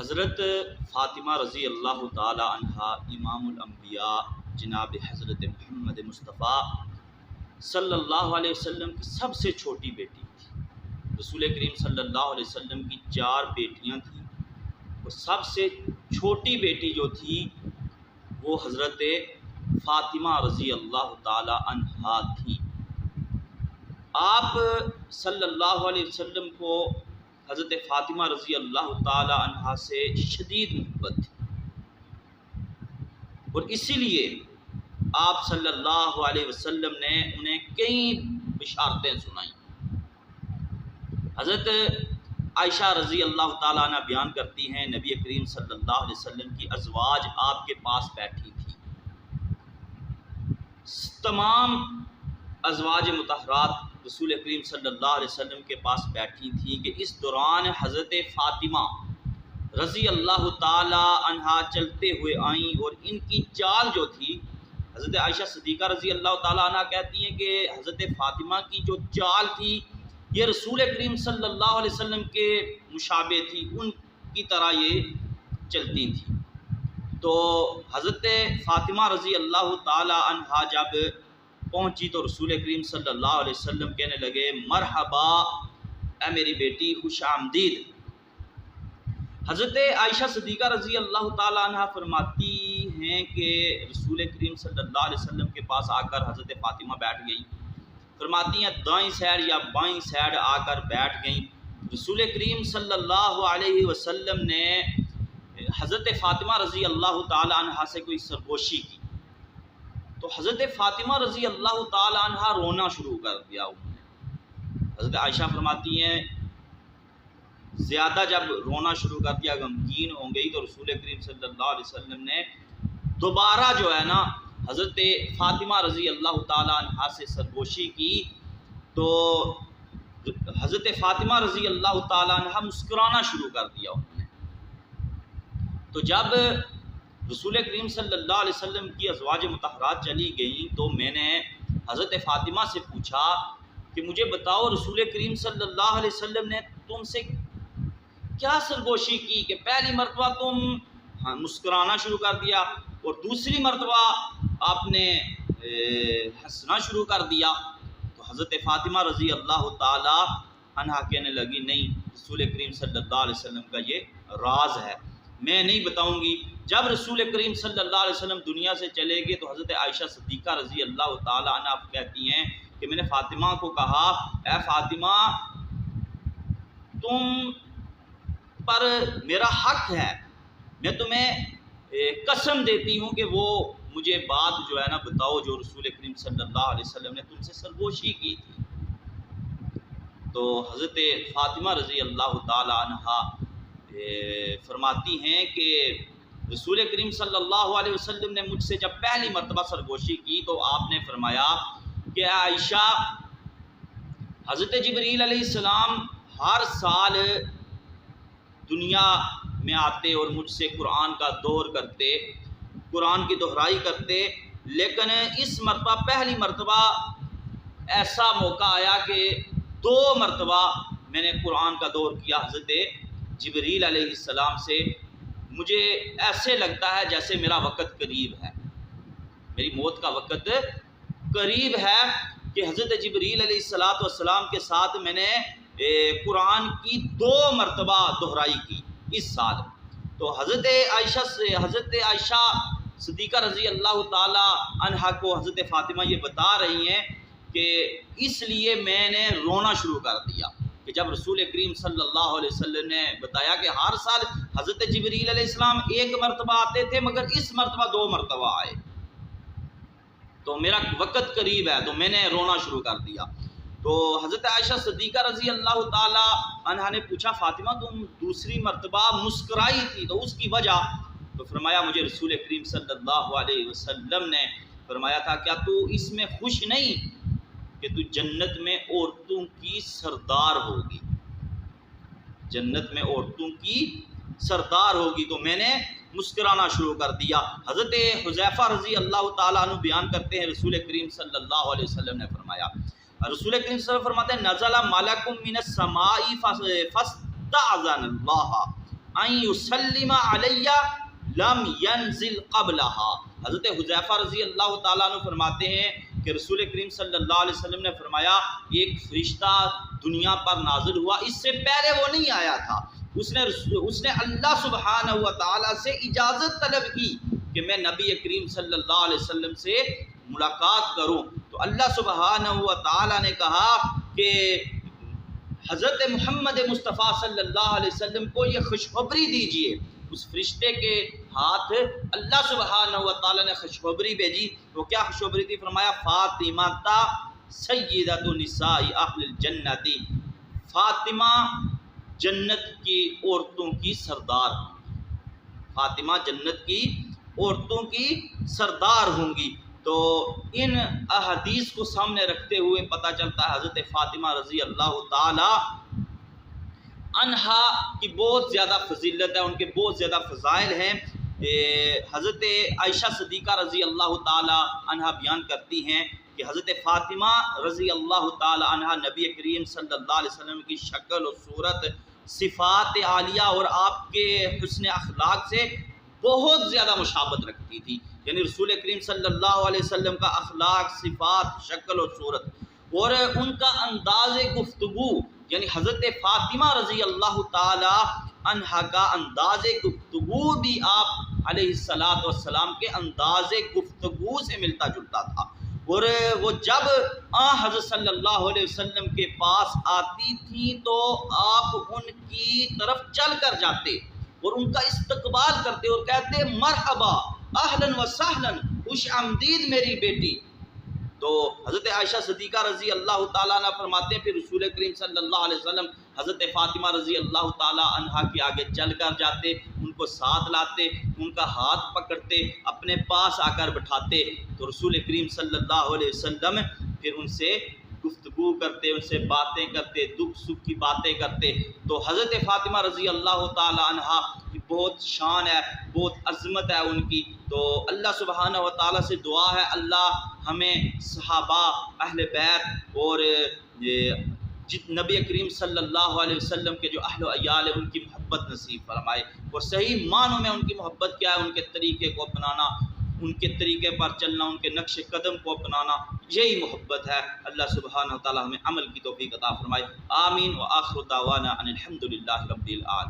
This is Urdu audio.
حضرت فاطمہ رضی اللہ تعالی عنہا امام الانبیاء جناب حضرت محمد مصطفیٰ صلی اللہ علیہ وسلم کی سب سے چھوٹی بیٹی تھی۔ رسول کریم صلی اللہ علیہ وسلم کی 4 بیٹیاں تھیں اور سب سے چھوٹی بیٹی جو تھی وہ حضرت فاطمہ رضی اللہ تعالی عنہا تھی۔ آپ صلی اللہ علیہ وسلم کو حضرت فاطمہ رضی اللہ تعالی عنہا سے شدید محبت تھی اور اسی لیے آپ صلی اللہ علیہ وسلم نے انہیں کئی بشارتیں سنائیں۔ حضرت عائشہ رضی اللہ تعالیٰ عنہ بیان کرتی ہیں نبی کریم صلی اللہ علیہ وسلم کی ازواج آپ کے پاس بیٹھی تھی۔ تمام ازواج مطہرات رسول کریم صلی اللہ علیہ وسلم کے پاس بیٹھی تھی کہ اس دوران حضرت فاطمہ رضی اللہ تعالی عنہا چلتے ہوئے آئیں اور ان کی چال جو تھی، حضرت عائشہ صدیقہ رضی اللہ تعالی عنہ کہتی ہیں کہ حضرت فاطمہ کی جو چال تھی یہ رسول کریم صلی اللہ علیہ وسلم کے مشابہ تھی، ان کی طرح یہ چلتی تھی۔ تو حضرت فاطمہ رضی اللہ تعالی عنہا جب پہنچی تو رسول کریم صلی اللہ علیہ وسلم کہنے لگے مرحبا اے میری بیٹی، خوش آمدید۔ حضرت عائشہ صدیقہ رضی اللہ تعالی عنہ فرماتی ہیں کہ رسول کریم صلی اللہ علیہ وسلم کے پاس آ کر حضرت فاطمہ بیٹھ گئیں، فرماتی ہیں دائیں سائڈ یا بائیں سائڈ آ کر بیٹھ گئیں۔ رسول کریم صلی اللہ علیہ وسلم نے حضرت فاطمہ رضی اللہ تعالی عنہ سے کوئی سرگوشی کی تو حضرت فاطمہ رضی اللہ تعالی عنہ رونا شروع کر دیا۔ انہوں نے حضرت عائشہ فرماتی ہیں زیادہ جب رونا شروع کر دیا، غمگین ہو گئی، تو رسول کریم صلی اللہ علیہ وسلم نے دوبارہ جو ہے نا حضرت فاطمہ رضی اللہ تعالی عنہ سے سرگوشی کی تو حضرت فاطمہ رضی اللہ تعالی عنہ مسکرانا شروع کر دیا انہوں نے۔ تو جب رسول کریم صلی اللہ علیہ وسلم کی ازواج مطہرات چلی گئیں تو میں نے حضرت فاطمہ سے پوچھا کہ مجھے بتاؤ رسول کریم صلی اللہ علیہ وسلم نے تم سے کیا سرگوشی کی کہ پہلی مرتبہ تم مسکرانا شروع کر دیا اور دوسری مرتبہ آپ نے ہنسنا شروع کر دیا؟ تو حضرت فاطمہ رضی اللہ تعالی عنہا کہنے لگی نہیں، رسول کریم صلی اللہ علیہ وسلم کا یہ راز ہے، میں نہیں بتاؤں گی۔ جب رسول کریم صلی اللہ علیہ وسلم دنیا سے چلے گئے تو حضرت عائشہ صدیقہ رضی اللہ تعالی عنہ کہتی ہیں کہ میں نے فاطمہ کو کہا اے فاطمہ تم پر میرا حق ہے، میں تمہیں قسم دیتی ہوں کہ وہ مجھے بات جو ہے نا بتاؤ جو رسول کریم صلی اللہ علیہ وسلم نے تم سے سرگوشی کی تھی۔ تو حضرت فاطمہ رضی اللہ تعالی عنہ فرماتی ہیں کہ رسول کریم صلی اللہ علیہ وسلم نے مجھ سے جب پہلی مرتبہ سرگوشی کی تو آپ نے فرمایا کہ عائشہ حضرت جبریل علیہ السلام ہر سال دنیا میں آتے اور مجھ سے قرآن کا دور کرتے، قرآن کی دہرائی کرتے، لیکن اس مرتبہ پہلی مرتبہ ایسا موقع آیا کہ 2 مرتبہ میں نے قرآن کا دور کیا حضرت جبریل علیہ السلام سے۔ مجھے ایسے لگتا ہے جیسے میرا وقت قریب ہے، میری موت کا وقت قریب ہے کہ حضرت جبریل علیہ السلام کے ساتھ میں نے قرآن کی 2 مرتبہ دہرائی کی اس سال۔ تو حضرت عائشہ صدیقہ رضی اللہ تعالی عنہا کو حضرت فاطمہ یہ بتا رہی ہیں کہ اس لیے میں نے رونا شروع کر دیا کہ جب رسول کریم صلی اللہ علیہ وسلم نے بتایا کہ ہر سال حضرت جبریل علیہ السلام 1 مرتبہ آتے تھے مگر اس مرتبہ 2 مرتبہ آئے تو میرا وقت قریب ہے، تو میں نے رونا شروع کر دیا۔ تو حضرت عائشہ صدیقہ رضی اللہ تعالی عنہا نے پوچھا فاطمہ تم دوسری مرتبہ مسکرائی تھی تو اس کی وجہ؟ تو فرمایا مجھے رسول کریم صلی اللہ علیہ وسلم نے فرمایا تھا کیا تو اس میں خوش نہیں کہ تو جنت میں عورتوں کی سردار ہوگی، جنت میں عورتوں کی سردار ہوگی؟ تو میں نے مسکرانا شروع کر دیا۔ حضرت حذیفہ رضی اللہ تعالیٰ عنہ بیان کرتے ہیں رسول کریم صلی اللہ علیہ وسلم نے فرمایا، رسول کریم صلی اللہ علیہ وسلم فرماتے ہیں نزل ملک من السماء فاستأذن اللہ ان یسلم علی لم ینزل قبلہا۔ حضرت حذیفہ رضی اللہ تعالیٰ عنہ فرماتے ہیں کہ رسول کریم صلی اللہ علیہ وسلم نے فرمایا ایک فرشتہ دنیا پر نازل ہوا، اس سے پہلے وہ نہیں آیا تھا، اس نے اللہ سبحانہ و تعالیٰ سے اجازت طلب کی کہ میں نبی کریم صلی اللہ علیہ وسلم سے ملاقات کروں، تو اللہ سبحانہ و تعالیٰ نے کہا کہ حضرت محمد مصطفیٰ صلی اللہ علیہ وسلم کو یہ خوشخبری دیجئے۔ اس فرشتے کے ہاتھ اللہ سبحانہ و تعالیٰ نے خوشخبری بھیجی، وہ کیا خوشخبری تھی؟ فرمایا فاطمہ تا سیدۃ نساء اہل الجنت، فاطمہ جنت کی عورتوں کی سردار، فاطمہ جنت کی عورتوں کی سردار ہوں گی۔ تو ان احادیث کو سامنے رکھتے ہوئے پتہ چلتا ہے حضرت فاطمہ رضی اللہ تعالی عنہا کی بہت زیادہ فضیلت ہے، ان کے بہت زیادہ فضائل ہیں۔ حضرت عائشہ صدیقہ رضی اللہ تعالی عنہا بیان کرتی ہیں کہ حضرت فاطمہ رضی اللہ تعالی عنہا نبی کریم صلی اللہ علیہ وسلم کی شکل و صورت، صفات عالیہ اور آپ کے حسن اخلاق سے بہت زیادہ مشابہت رکھتی تھی، یعنی رسول کریم صلی اللہ علیہ وسلم کا اخلاق، صفات، شکل و صورت اور ان کا انداز گفتگو، یعنی حضرت فاطمہ رضی اللہ تعالی عنہا کا انداز گفتگو بھی آپ علیہ السلام کے انداز گفتگو سے ملتا جلتا تھا، اور وہ جب حضرت صلی اللہ علیہ وسلم کے پاس آتی تھی تو آپ ان کی طرف چل کر جاتے اور ان کا استقبال کرتے اور کہتے مرحبا اہلاً و سہلاً، خوش آمدید میری بیٹی۔ تو حضرت عائشہ صدیقہ رضی اللہ تعالیٰ عنہ فرماتے ہیں پھر رسول کریم صلی اللہ علیہ وسلم حضرت فاطمہ رضی اللہ تعالیٰ عنہا کے آگے چل کر جاتے، ان کو ساتھ لاتے، ان کا ہاتھ پکڑتے، اپنے پاس آ کر بٹھاتے، تو رسول کریم صلی اللہ علیہ وسلم پھر ان سے گفتگو کرتے، ان سے باتیں کرتے، دکھ سکھ کی باتیں کرتے۔ تو حضرت فاطمہ رضی اللہ تعالی عنہا کی بہت شان ہے، بہت عظمت ہے ان کی۔ تو اللہ سبحانہ و تعالیٰ سے دعا ہے اللہ ہمیں صحابہ، اہل بیت اور نبی کریم صلی اللہ علیہ وسلم کے جو اہل و عیال ہیں ان کی محبت نصیب فرمائے، اور صحیح معنوں میں ان کی محبت کیا ہے؟ ان کے طریقے کو اپنانا، ان کے طریقے پر چلنا، ان کے نقش قدم کو اپنانا، یہی محبت ہے۔ اللہ سبحانہ وتعالی ہمیں عمل کی توفیق عطا فرمائے، آمین۔ وآخر دعوانا ان الحمد للہ رب العالمین۔